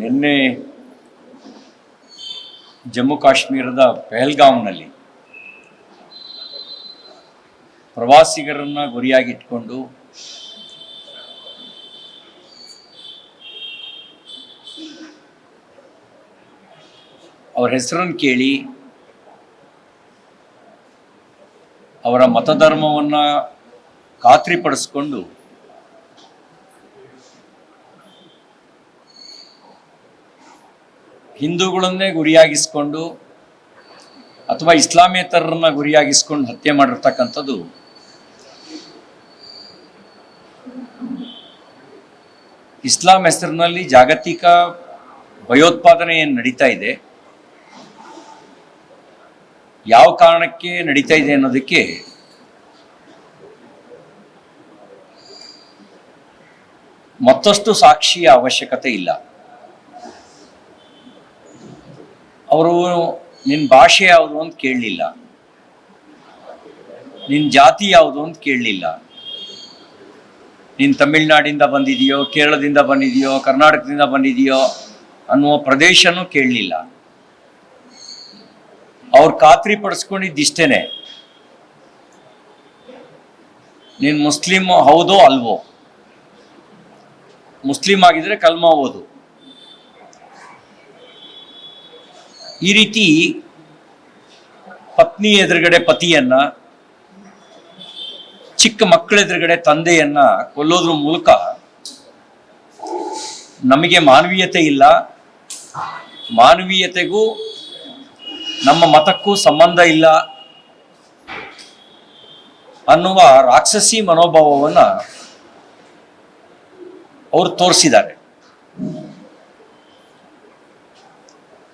ನಿನ್ನೆ ಜಮ್ಮು ಕಾಶ್ಮೀರದ ಪಹಲ್ಗಾಂನಲ್ಲಿ ಪ್ರವಾಸಿಗರನ್ನ ಗುರಿಯಾಗಿಟ್ಕೊಂಡು ಅವರ ಹೆಸರನ್ನು ಕೇಳಿ ಅವರ ಮತಧರ್ಮವನ್ನು ಖಾತ್ರಿಪಡಿಸಿಕೊಂಡು ಹಿಂದೂಗಳನ್ನೇ ಗುರಿಯಾಗಿಸ್ಕೊಂಡು ಅಥವಾ ಇಸ್ಲಾಮೇತರರನ್ನ ಗುರಿಯಾಗಿಸ್ಕೊಂಡು ಹತ್ಯೆ ಮಾಡಿರ್ತಕ್ಕಂಥದ್ದು ಇಸ್ಲಾಂ ಹೆಸರಿನಲ್ಲಿ ಜಾಗತಿಕ ಭಯೋತ್ಪಾದನೆ ಏನು ನಡೀತಾ ಇದೆ, ಯಾವ ಕಾರಣಕ್ಕೆ ನಡೀತಾ ಇದೆ ಅನ್ನೋದಕ್ಕೆ ಮತ್ತಷ್ಟು ಸಾಕ್ಷಿಯ ಅವಶ್ಯಕತೆ ಇಲ್ಲ. ಅವರು ನಿನ್ನ ಭಾಷೆ ಯಾವುದು ಅಂತ ಕೇಳಲಿಲ್ಲ, ನಿನ್ನ ಜಾತಿ ಯಾವುದು ಅಂತ ಕೇಳಲಿಲ್ಲ, ನೀನು ತಮಿಳ್ನಾಡಿಂದ ಬಂದಿದೆಯೋ, ಕೇರಳದಿಂದ ಬಂದಿದೆಯೋ, ಕರ್ನಾಟಕದಿಂದ ಬಂದಿದೆಯೋ ಅನ್ನುವ ಪ್ರದೇಶನೂ ಕೇಳಲಿಲ್ಲ. ಅವ್ರು ಖಾತ್ರಿ ಪಡಿಸ್ಕೊಂಡಿದ್ದಿಷ್ಟೇನೆ, ನೀನು ಮುಸ್ಲಿಮ್ ಹೌದೋ ಅಲ್ವೋ, ಮುಸ್ಲಿಂ ಆಗಿದ್ರೆ ಕಲ್ಮಾ ಓದು. ಈ ರೀತಿ ಪತ್ನಿ ಎದುರುಗಡೆ ಪತಿಯನ್ನ, ಚಿಕ್ಕ ಮಕ್ಕಳ ಎದುರುಗಡೆ ತಂದೆಯನ್ನ ಕೊಲ್ಲೋದ್ರ ಮೂಲಕ ನಮಗೆ ಮಾನವೀಯತೆ ಇಲ್ಲ, ಮಾನವೀಯತೆಗೂ ನಮ್ಮ ಮತಕ್ಕೂ ಸಂಬಂಧ ಇಲ್ಲ ಅನ್ನುವ ರಾಕ್ಷಸಿ ಮನೋಭಾವವನ್ನು ಅವರು ತೋರಿಸಿದ್ದಾರೆ.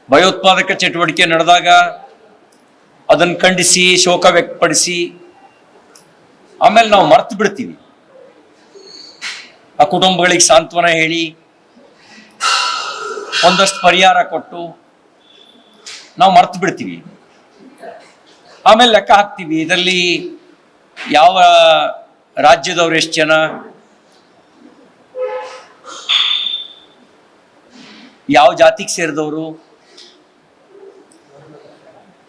ಭಯೋತ್ಪಾದಕ ಚಟುವಟಿಕೆ ನಡೆದಾಗ ಅದನ್ನು ಖಂಡಿಸಿ ಶೋಕ ವ್ಯಕ್ತಪಡಿಸಿ ಆಮೇಲೆ ನಾವು ಮರ್ತು ಬಿಡ್ತೀವಿ. ಆ ಕುಟುಂಬಗಳಿಗೆ ಸಾಂತ್ವನ ಹೇಳಿ ಒಂದಷ್ಟು ಪರಿಹಾರ ಕೊಟ್ಟು ನಾವು ಮರ್ತು ಬಿಡ್ತೀವಿ. ಆಮೇಲೆ ಲೆಕ್ಕ ಹಾಕ್ತೀವಿ, ಇದರಲ್ಲಿ ಯಾವ ರಾಜ್ಯದವ್ರು ಎಷ್ಟು ಜನ, ಯಾವ ಜಾತಿಗೆ ಸೇರಿದವರು.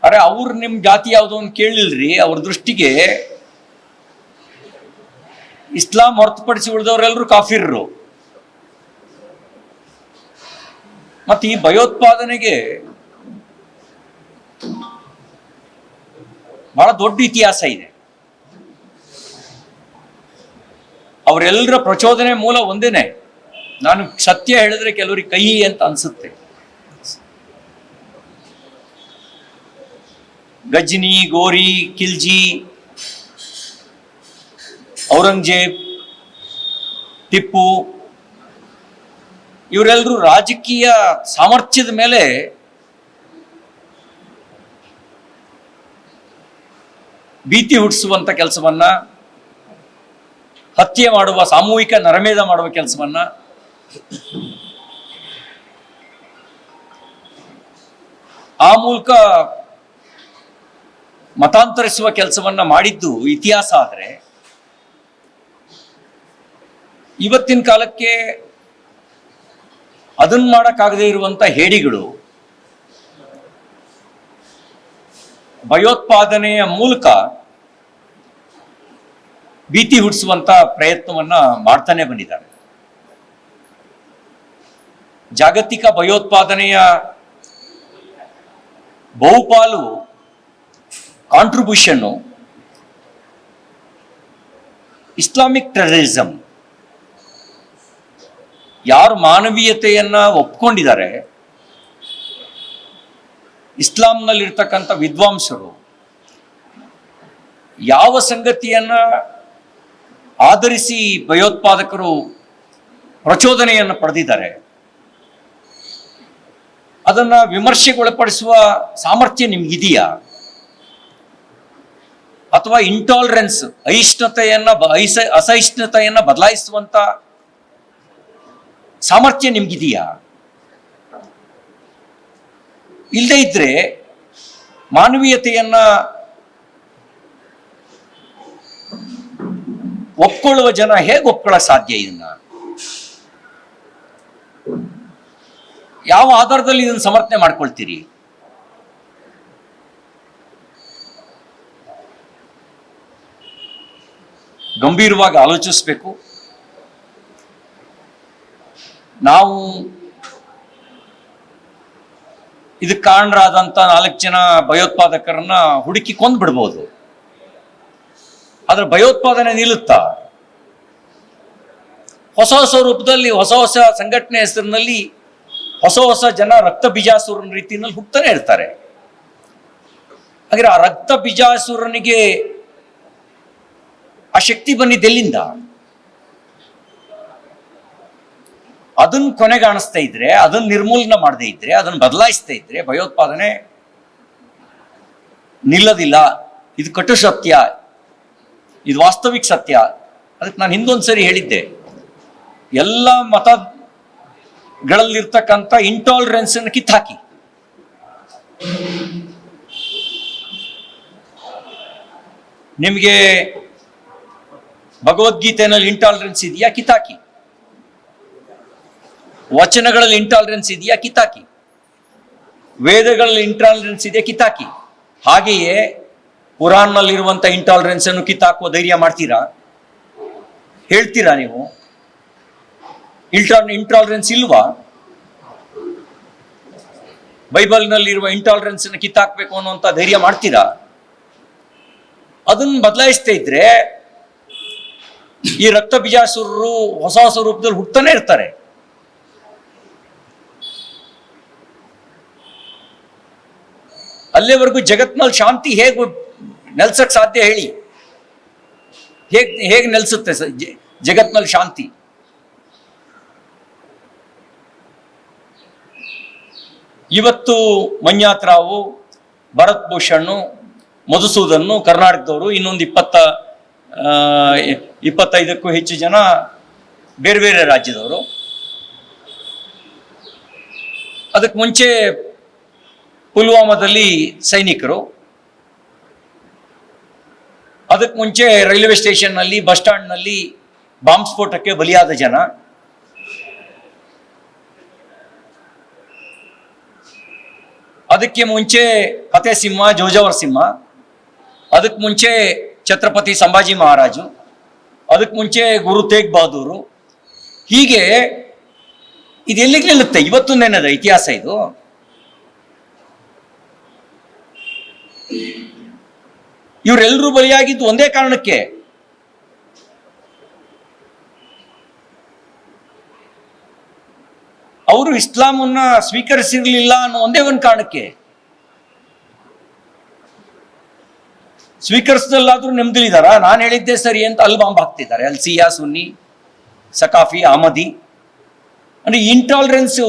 ಅರೆ ಅವ್ರು ನಿಮ್ಮ ಜಾತಿ ಯಾವುದು ಅಂತ ಕೇಳಲಿಲ್ರಿ. ಅವ್ರ ದೃಷ್ಟಿಗೆ ಇಸ್ಲಾಂ ಹೊರತುಪಡಿಸಿ ಉಳಿದವರೆಲ್ಲರೂ ಕಾಫಿರ್ರು. ಮತ್ತೆ ಈ ಭಯೋತ್ಪಾದನೆಗೆ ಬಹಳ ದೊಡ್ಡ ಇತಿಹಾಸ ಇದೆ. ಅವರೆಲ್ಲರ ಪ್ರಚೋದನೆ ಮೂಲ ಒಂದೇನೆ. ನಾನು ಸತ್ಯ ಹೇಳಿದ್ರೆ ಕೆಲವರಿಗೆ ಕೈ ಅಂತ ಅನ್ಸುತ್ತೆ. ಗಜ್ನಿ, ಗೋರಿ, ಖಿಲ್ಜಿ, ಔರಂಗಜೇಬ್, ಟಿಪ್ಪು ಇವರೆಲ್ಲರೂ ರಾಜಕೀಯ ಸಾಮರ್ಥ್ಯದ ಮೇಲೆ ಭೀತಿ ಹುಟ್ಟಿಸುವಂತ ಕೆಲಸವನ್ನ, ಹತ್ಯೆ ಮಾಡುವ, ಸಾಮೂಹಿಕ ನರಮೇಧ ಮಾಡುವ ಕೆಲಸವನ್ನ, ಆ ಮೂಲಕ ಮತಾಂತರಿಸುವ ಕೆಲಸವನ್ನ ಮಾಡಿದ್ದು ಇತಿಹಾಸ. ಆದರೆ ಇವತ್ತಿನ ಕಾಲಕ್ಕೆ ಅದನ್ನ ಮಾಡಕ್ಕಾಗದೇ ಇರುವಂತ ಹೇಡಿಗಳು ಭಯೋತ್ಪಾದನೆಯ ಮೂಲಕ ಭೀತಿ ಹುಟ್ಟಿಸುವಂತ ಪ್ರಯತ್ನವನ್ನ ಮಾಡ್ತಾನೆ ಬಂದಿದ್ದಾರೆ. ಜಾಗತಿಕ ಭಯೋತ್ಪಾದನೆಯ ಬಹುಪಾಲು ಕಾಂಟ್ರಿಬ್ಯೂಷನ್ನು ಇಸ್ಲಾಮಿಕ್ ಟೆರರಿಸಂ. ಯಾರು ಮಾನವೀಯತೆಯನ್ನ ಒಪ್ಕೊಂಡಿದ್ದಾರೆ, ಇಸ್ಲಾಂನಲ್ಲಿರ್ತಕ್ಕಂಥ ವಿದ್ವಾಂಸರು ಯಾವ ಸಂಗತಿಯನ್ನ ಆಧರಿಸಿ ಭಯೋತ್ಪಾದಕರು ಪ್ರಚೋದನೆಯನ್ನು ಪಡೆದಿದ್ದಾರೆ ಅದನ್ನ ವಿಮರ್ಶೆಗೊಳಪಡಿಸುವ ಸಾಮರ್ಥ್ಯ ನಿಮ್ಗಿದೆಯಾ? ಅಥವಾ ಇಂಟಾಲರೆನ್ಸ್, ಅಸಹಿಷ್ಣುತೆಯನ್ನ ಬದಲಾಯಿಸುವಂತ ಸಾಮರ್ಥ್ಯ ನಿಮ್ಗಿದೆಯಾ? ಇಲ್ಲದೇ ಇದ್ರೆ ಮಾನವೀಯತೆಯನ್ನ ಒಪ್ಕೊಳ್ಳುವ ಜನ ಹೇಗೆ ಒಪ್ಕೊಳ್ಳೋಕೆ ಸಾಧ್ಯ? ಇದನ್ನ ಯಾವ ಆಧಾರದಲ್ಲಿ ಇದನ್ನು ಸಮರ್ಥನೆ ಮಾಡ್ಕೊಳ್ತೀರಿ? ಗಂಭೀರವಾಗಿ ಆಲೋಚಿಸಬೇಕು. ನಾವು ಇದಕ್ಕೆ ಕಾರಣರಾದಂಥ 4 ಜನ ಭಯೋತ್ಪಾದಕರನ್ನ ಹುಡುಕಿ ಕೊಂದ್ಬಿಡ್ಬೋದು. ಆದ್ರೆ ಭಯೋತ್ಪಾದನೆ ನಿಲ್ಲುತ್ತಾ? ಹೊಸ ಹೊಸ ರೂಪದಲ್ಲಿ, ಹೊಸ ಹೊಸ ಸಂಘಟನೆ ಹೆಸರಿನಲ್ಲಿ ಹೊಸ ಹೊಸ ಜನ ರಕ್ತ ಬೀಜಾಸುರನ ರೀತಿಯಲ್ಲಿ ಹುಟ್ಟತಾನೆ ಇರ್ತಾರೆ. ಹಾಗೆ ಆ ರಕ್ತ ಬೀಜಾಸುರನಿಗೆ ಆ ಶಕ್ತಿ ಬಂದಿದ್ದೆಲ್ಲಿಂದ? ಅದನ್ನು ಕೊನೆಗಾಣಿಸ್ತಾ ಇದ್ರೆ, ಅದನ್ನು ನಿರ್ಮೂಲನೆ ಮಾಡದೇ ಇದ್ರೆ, ಅದನ್ನು ಬದಲಾಯಿಸ್ತಾ ಇದ್ರೆ ಭಯೋತ್ಪಾದನೆ ನಿಲ್ಲದಿಲ್ಲ. ಇದು ಕಟು ಸತ್ಯ, ಇದು ವಾಸ್ತವಿಕ ಸತ್ಯ. ಅದಕ್ಕೆ ನಾನು ಹಿಂದೊಂದ್ಸರಿ ಹೇಳಿದ್ದೆ, ಎಲ್ಲ ಮತಗಳಲ್ಲಿರ್ತಕ್ಕಂಥ ಇಂಟಾಲರೆನ್ಸ್ ಅನ್ನು ಕಿತ್ತಾಕಿ. ನಿಮಗೆ ಭಗವದ್ಗೀತೆಯಲ್ಲಿ ಇಂಟಾಲರೆನ್ಸ್ ಇದೆಯಾ? ಕಿತ್ತಾಕಿ. ವಚನಗಳಲ್ಲಿ ಇಂಟಾಲರೆನ್ಸ್ ಇದೆಯಾ? ಕಿತ್ತಾಕಿ. ವೇದಗಳಲ್ಲಿ ಇಂಟಾಲರೆನ್ಸ್ ಇದೆಯಾ? ಕಿತ್ತಾಕಿ. ಹಾಗೆಯೇ ಕುರಾನ್ನಲ್ಲಿರುವಂಥ ಇಂಟಾಲರೆನ್ಸ್ ಅನ್ನು ಕಿತ್ತಾಕುವ ಧೈರ್ಯ ಮಾಡ್ತೀರಾ? ಹೇಳ್ತೀರಾ ನೀವು? ಇಂಟಾಲರೆನ್ಸ್ ಇಲ್ವಾ? ಬೈಬಲ್ನಲ್ಲಿರುವ ಇಂಟಾಲರೆನ್ಸ್ ಅನ್ನು ಕಿತ್ತಾಕ್ಬೇಕು ಅನ್ನುವಂಥ ಧೈರ್ಯ ಮಾಡ್ತೀರಾ? ಅದನ್ನು ಬದಲಾಯಿಸ್ತಾ ಇದ್ರೆ ಈ ರಕ್ತ ಬೀಜಾಸುರರು ಹೊಸ ಹೊಸ ರೂಪದಲ್ಲಿ ಹುಟ್ಟತಾನೆ ಇರ್ತಾರೆ. ಅಲ್ಲಿವರೆಗೂ ಜಗತ್ನಲ್ಲಿ ಶಾಂತಿ ಹೇಗೆ ನೆಲೆಸಕ್ಕೆ ಸಾಧ್ಯ ಹೇಳಿ? ಹೇಗೆ ನೆಲೆಸುತ್ತೆ ಜಗತ್ನಲ್ಲಿ ಶಾಂತಿ? ಇವತ್ತು ಮಂಜುನಾಥ್ ರಾವ್, ಭರತ್ ಭೂಷಣ್, ಮಧುಸೂದನ್ ಕರ್ನಾಟಕದವರು, ಇನ್ನೊಂದು 25ಕ್ಕೂ ಹೆಚ್ಚು ಜನ ಬೇರೆ ಬೇರೆ ರಾಜ್ಯದವರು. ಅದಕ್ಕೆ ಮುಂಚೆ ಪುಲ್ವಾಮಾದಲ್ಲಿ ಸೈನಿಕರು, ಅದಕ್ಕೆ ಮುಂಚೆ ರೈಲ್ವೆ ಸ್ಟೇಷನ್ನಲ್ಲಿ, ಬಸ್ ಸ್ಟ್ಯಾಂಡ್ನಲ್ಲಿ ಬಾಂಬ್ ಸ್ಫೋಟಕ್ಕೆ ಬಲಿಯಾದ ಜನ. ಅದಕ್ಕೆ ಮುಂಚೆ ಫತೇಹ್ ಸಿಂಹ, ಜೋಜಾವರ್ ಸಿಂಹ, ಅದಕ್ಕೆ ಮುಂಚೆ ಛತ್ರಪತಿ ಸಂಭಾಜಿ ಮಹಾರಾಜು, ಅದಕ್ಕೆ ಮುಂಚೆ ಗುರು ತೇಗ್ ಬಹದ್ದೂರು. ಹೀಗೆ ಇದೆಲ್ಲಿಗೆ ನಿಲ್ಲುತ್ತೆ? ಇವತ್ತು ನೆನದ ಇತಿಹಾಸ ಇದು. ಇವರೆಲ್ಲರೂ ಬಲಿಯಾಗಿದ್ದು ಒಂದೇ ಕಾರಣಕ್ಕೆ, ಅವರು ಇಸ್ಲಾಮನ್ನ ಸ್ವೀಕರಿಸಿರ್ಲಿಲ್ಲ ಅನ್ನೋ ಒಂದೇ ಒಂದು ಕಾರಣಕ್ಕೆ. ಸ್ವೀಕರಿಸಿದಲ್ಲಾದ್ರೂ ನೆಮ್ಮದಿಲಿದಾರ? ನಾನು ಹೇಳಿದ್ದೆ ಸರಿ ಅಂತ ಅಲ್ಲಿ ಬಾಂಬ್ ಹಾಕ್ತಿದ್ದಾರೆ. ಅಲ್ಲಿ ಸಿಯಾ, ಸುನ್ನಿ, ಸಕಾಫಿ, ಅಹಮದಿ. ಅಂದ್ರೆ ಇಂಟಾಲರೆನ್ಸು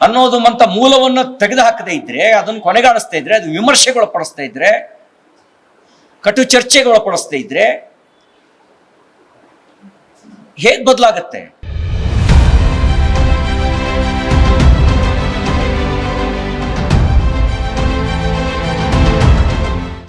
ಅನ್ನೋದು ಅಂತ ಮೂಲವನ್ನ ತೆಗೆದು ಹಾಕದೇ ಇದ್ರೆ, ಅದನ್ನು ಕೊನೆಗಾಣಿಸ್ತಾ ಇದ್ರೆ, ಅದು ವಿಮರ್ಶೆಗೊಳಪಡಿಸ್ತಾ ಇದ್ರೆ, ಕಟು ಚರ್ಚೆಗೊಳಪಡಿಸ್ತಾ ಇದ್ರೆ ಹೇಗೆ ಬದಲಾಗತ್ತೆ?